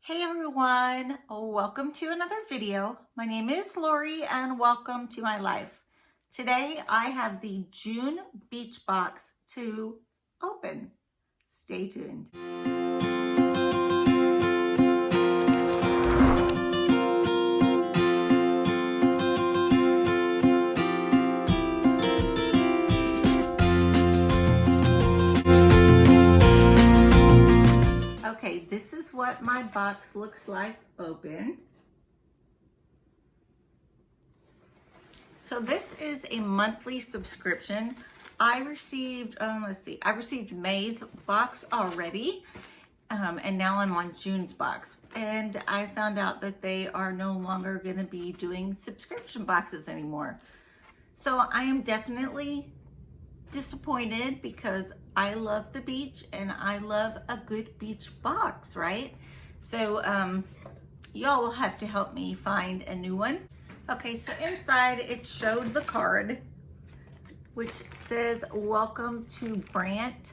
Hey everyone, welcome to another video. My name is Lori and welcome to my life. Today I have the June beach box to open. Stay tuned. Okay, this is what my box looks like open. So this is a monthly subscription. I received, I received May's box already, and now I'm on June's box. And I found out that they are no longer gonna be doing subscription boxes anymore. So I am definitely disappointed because I love the beach and I love a good beach box, right? So y'all will have to help me find a new one. Okay, so inside it showed the card which says welcome to Brant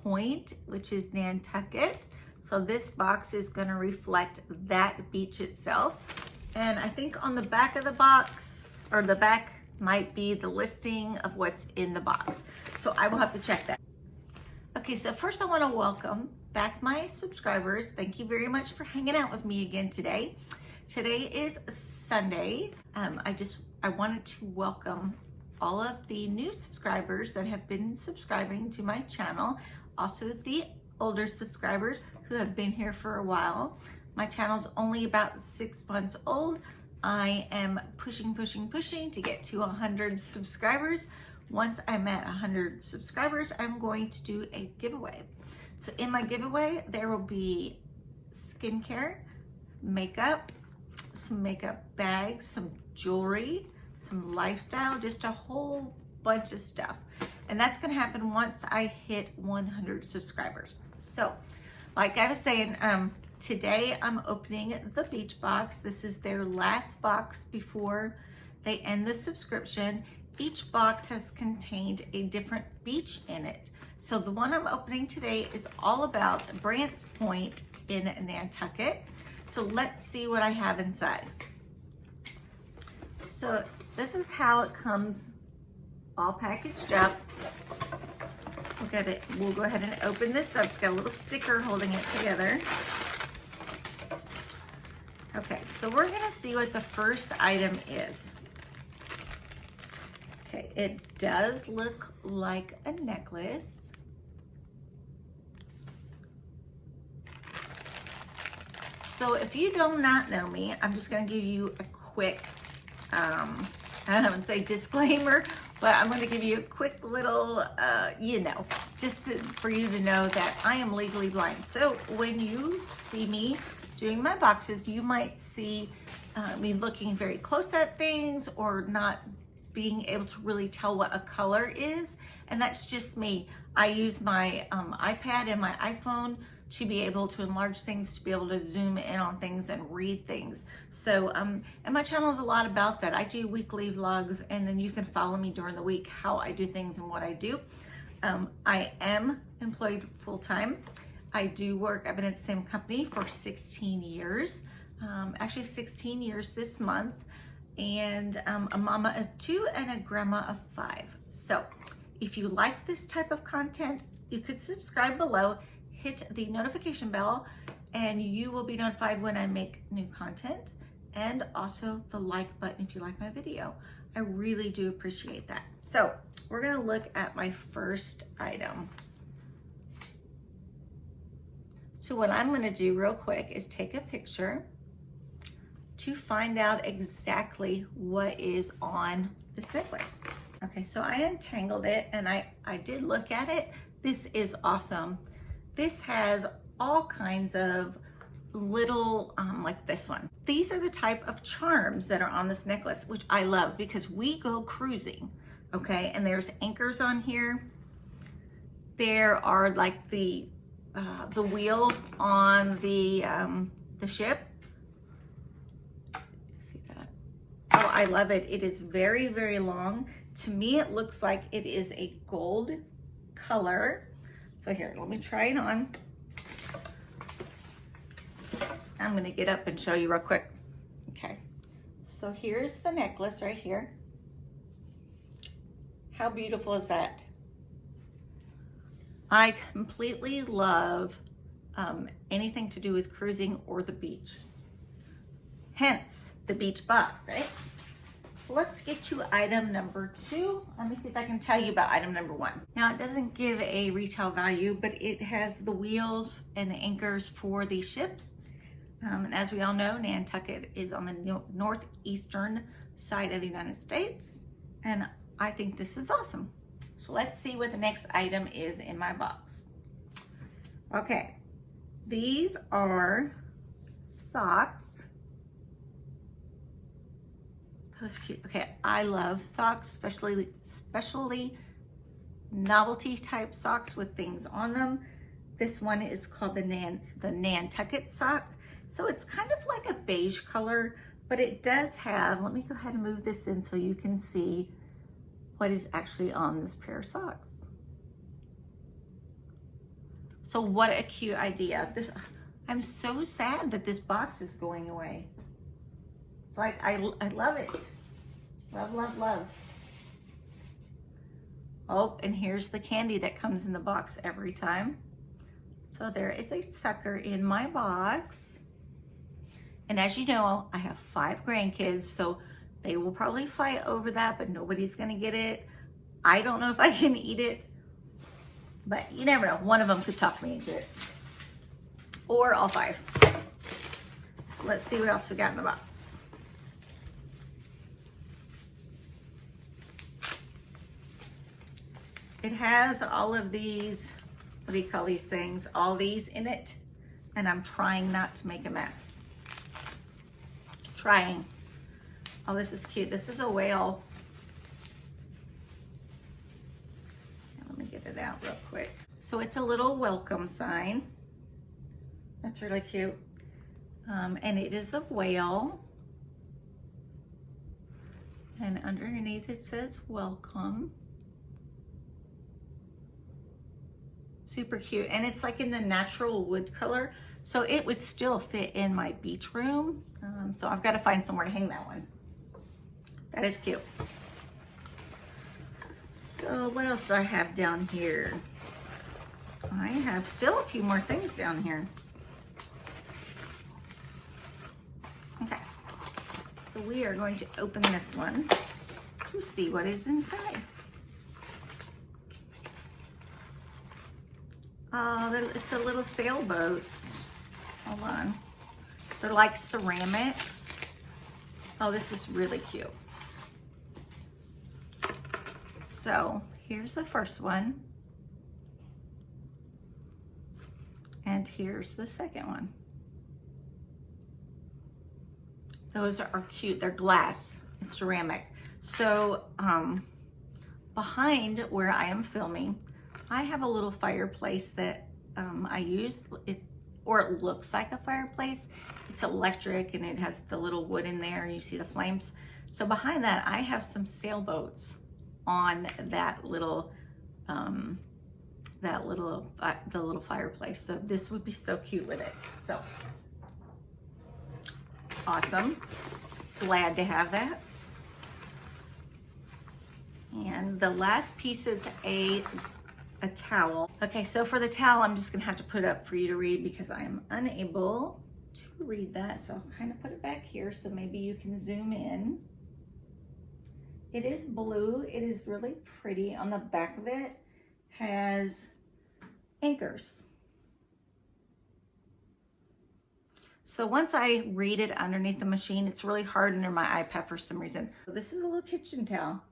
Point, which is Nantucket. So this box is going to reflect that beach itself. And I think on the back of the box, or the back might be the listing of what's in the box. So I will have to check that. Okay, so first I want to welcome back my subscribers. Thank you very much for hanging out with me again today. Today is Sunday. I wanted to welcome all of the new subscribers that have been subscribing to my channel. Also the older subscribers who have been here for a while. My channel's only about 6 months old. I am pushing to get to 100 subscribers. Once I'm at 100 subscribers, I'm going to do a giveaway. So in my giveaway, there will be skincare, makeup, some makeup bags, some jewelry, some lifestyle, just a whole bunch of stuff. And that's gonna happen once I hit 100 subscribers. So, like I was saying, today I'm opening the beach box. This is their last box before they end the subscription. Each box has contained a different beach in it. So the one I'm opening today is all about Brant Point in Nantucket. So let's see what I have inside. So this is how it comes all packaged up. We'll go ahead and open this up. It's got a little sticker holding it together. Okay, so we're gonna see what the first item is. Okay, it does look like a necklace. So if you do not know me, I'm just gonna give you a quick, I don't say disclaimer, but I'm gonna give you a quick little, just for you to know that I am legally blind. So when you see me doing my boxes, you might see me looking very close at things or not being able to really tell what a color is. And that's just me. I use my iPad and my iPhone to be able to enlarge things, to be able to zoom in on things and read things. So, and my channel is a lot about that. I do weekly vlogs, and then you can follow me during the week, how I do things and what I do. I am employed full-time. I do work, I've been at the same company for 16 years, actually 16 years this month, and a mama of 2 and a grandma of 5. So if you like this type of content, you could subscribe below, hit the notification bell, and you will be notified when I make new content, and also the like button if you like my video. I really do appreciate that. So we're gonna look at my first item. So what I'm gonna do real quick is take a picture to find out exactly what is on this necklace. Okay, so I untangled it and I did look at it. This is awesome. This has all kinds of little, like this one. These are the type of charms that are on this necklace, which I love because we go cruising, okay? And there's anchors on here. There are like the wheel on the ship. See that? Oh, I love it. It is very, very long. To me, it looks like it is a gold color. So here, let me try it on. I'm gonna get up and show you real quick. Okay, so here's the necklace right here. How beautiful is that? I completely love anything to do with cruising or the beach. Hence the beach box, right? Let's get to item number 2. Let me see if I can tell you about item number 1. Now it doesn't give a retail value, but it has the wheels and the anchors for the ships. And as we all know, Nantucket is on the northeastern side of the United States. And I think this is awesome. So let's see what the next item is in my box. Okay, these are socks. Those are cute. Okay, I love socks, especially novelty type socks with things on them. This one is called the Nantucket sock. So it's kind of like a beige color, but it does have, let me go ahead and move this in so you can see what is actually on this pair of socks. So what a cute idea. I'm so sad that this box is going away. It's like, I love it. Love, love, love. Oh, and here's the candy that comes in the box every time. So there is a sucker in my box. And as you know, I have 5 grandkids, so they will probably fight over that, but nobody's gonna get it. I don't know if I can eat it, but you never know. One of them could talk me into it. Or all 5. Let's see what else we got in the box. It has all of these, what do you call these things? All these in it, and I'm trying not to make a mess. Trying. Oh, this is cute. This is a whale. Let me get it out real quick. So it's a little welcome sign. That's really cute. And it is a whale. And underneath it says welcome. Super cute. And it's like in the natural wood color. So it would still fit in my beach room. So I've got to find somewhere to hang that one. That is cute. So what else do I have down here? I have still a few more things down here. Okay. So we are going to open this one to see what is inside. Oh, it's a little sailboat. Hold on. They're like ceramic. Oh, this is really cute. So here's the first one. And here's the second one. Those are cute. They're glass. It's ceramic. So behind where I am filming, I have a little fireplace that I use. It looks like a fireplace. It's electric and it has the little wood in there and you see the flames. So behind that, I have some sailboats on that little, the little fireplace. So this would be so cute with it. So awesome. Glad to have that. And the last piece is a towel. Okay, so for the towel, I'm just gonna have to put it up for you to read because I am unable to read that. So I'll kind of put it back here so maybe you can zoom in. It is blue. It is really pretty. On the back of it has anchors. So once I read it underneath the machine, it's really hard under my iPad for some reason. So this is a little kitchen towel.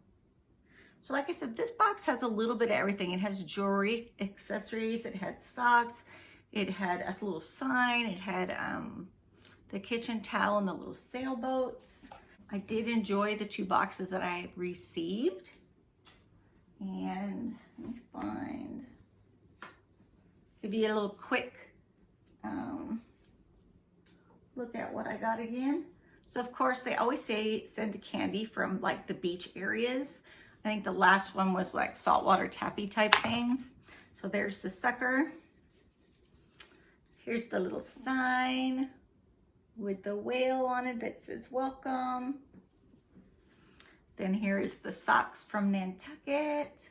So like I said, this box has a little bit of everything. It has jewelry, accessories, it had socks, it had a little sign, it had the kitchen towel and the little sailboats. I did enjoy the 2 boxes that I received. And let me find, give you a little quick look at what I got again. So of course they always say send candy from like the beach areas. I think the last one was like saltwater taffy type things. So there's the sucker. Here's the little sign with the whale on it that says welcome. Then here is the socks from Nantucket.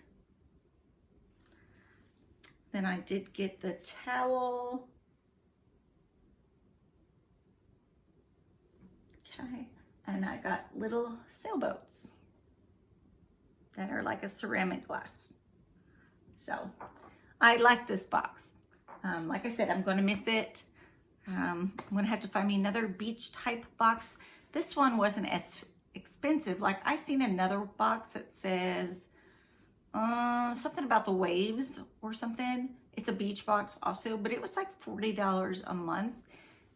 Then I did get the towel. Okay, and I got little sailboats that are like a ceramic glass. So I like this box. Like I said, I'm going to miss it. I'm going to have to find me another beach type box. This one wasn't as expensive. Like I seen another box that says something about the waves or something. It's a beach box also, but it was like $40 a month.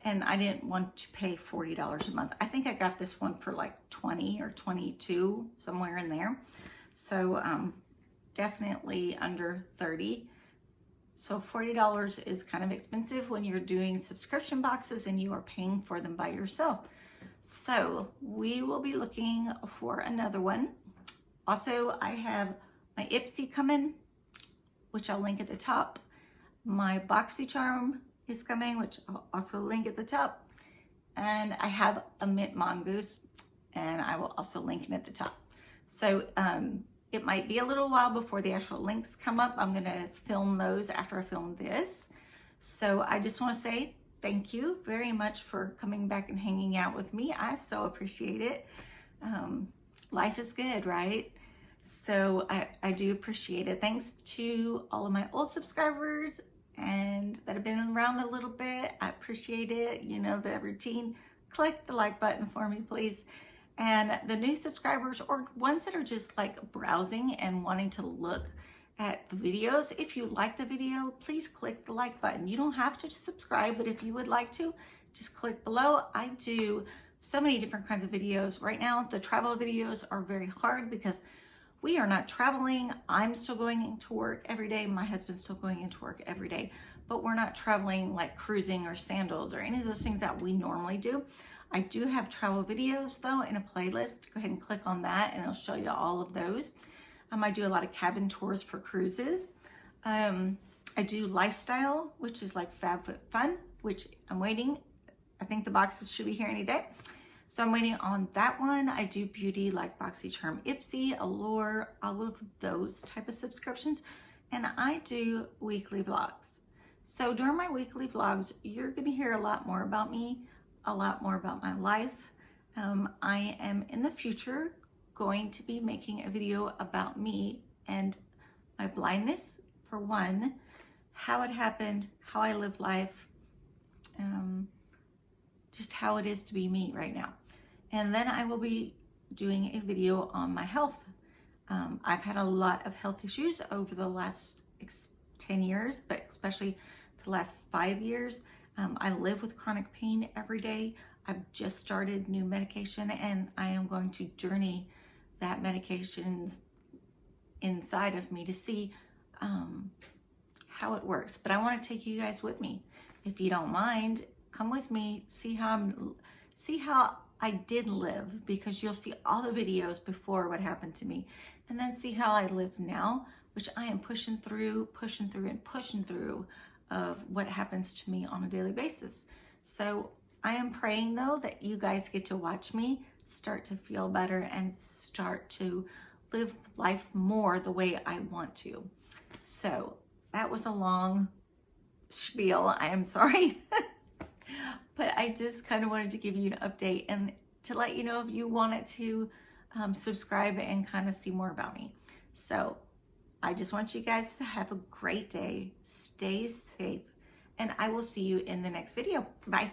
And I didn't want to pay $40 a month. I think I got this one for like 20 or 22, somewhere in there. So definitely under 30. So $40 is kind of expensive when you're doing subscription boxes and you are paying for them by yourself. So we will be looking for another one. Also, I have my IPSY coming, which I'll link at the top. My BOXYCHARM is coming, which I'll also link at the top. And I have a mintMONGOOSE, and I will also link it at the top. So it might be a little while before the actual links come up. I'm gonna film those after I film this. So I just wanna say thank you very much for coming back and hanging out with me. I so appreciate it. Life is good, right? So I do appreciate it. Thanks to all of my old subscribers and that have been around a little bit. I appreciate it. You know the routine. Click the like button for me, please. And the new subscribers or ones that are just like browsing and wanting to look at the videos, if you like the video, please click the like button. You don't have to subscribe, but if you would like to, just click below. I do so many different kinds of videos. Right now, the travel videos are very hard because we are not traveling. I'm still going into work every day. My husband's still going into work every day, but we're not traveling like cruising or sandals or any of those things that we normally do. I do have travel videos though in a playlist. Go ahead and click on that and it'll show you all of those. I do a lot of cabin tours for cruises. I do lifestyle, which is like FABFITFUN, which I'm waiting. I think the boxes should be here any day. So I'm waiting on that one. I do beauty like BOXYCHARM, IPSY, Allure, all of those type of subscriptions. And I do weekly vlogs. So during my weekly vlogs, you're gonna hear a lot more about me, a lot more about my life. I am in the future going to be making a video about me and my blindness, for one, how it happened, how I live life, just how it is to be me right now. And then I will be doing a video on my health. I've had a lot of health issues over the last 10 years, but especially the last 5 years. I live with chronic pain every day. I've just started new medication and I am going to journey that medication's inside of me to see how it works. But I want to take you guys with me. If you don't mind, come with me, see how I did live, because you'll see all the videos before what happened to me, and then see how I live now, which I am pushing through of what happens to me on a daily basis. So I am praying though that you guys get to watch me start to feel better and start to live life more the way I want to. So that was a long spiel. I am sorry. But I just kind of wanted to give you an update and to let you know if you wanted to subscribe and kind of see more about me. So I just want you guys to have a great day. Stay safe. And I will see you in the next video. Bye.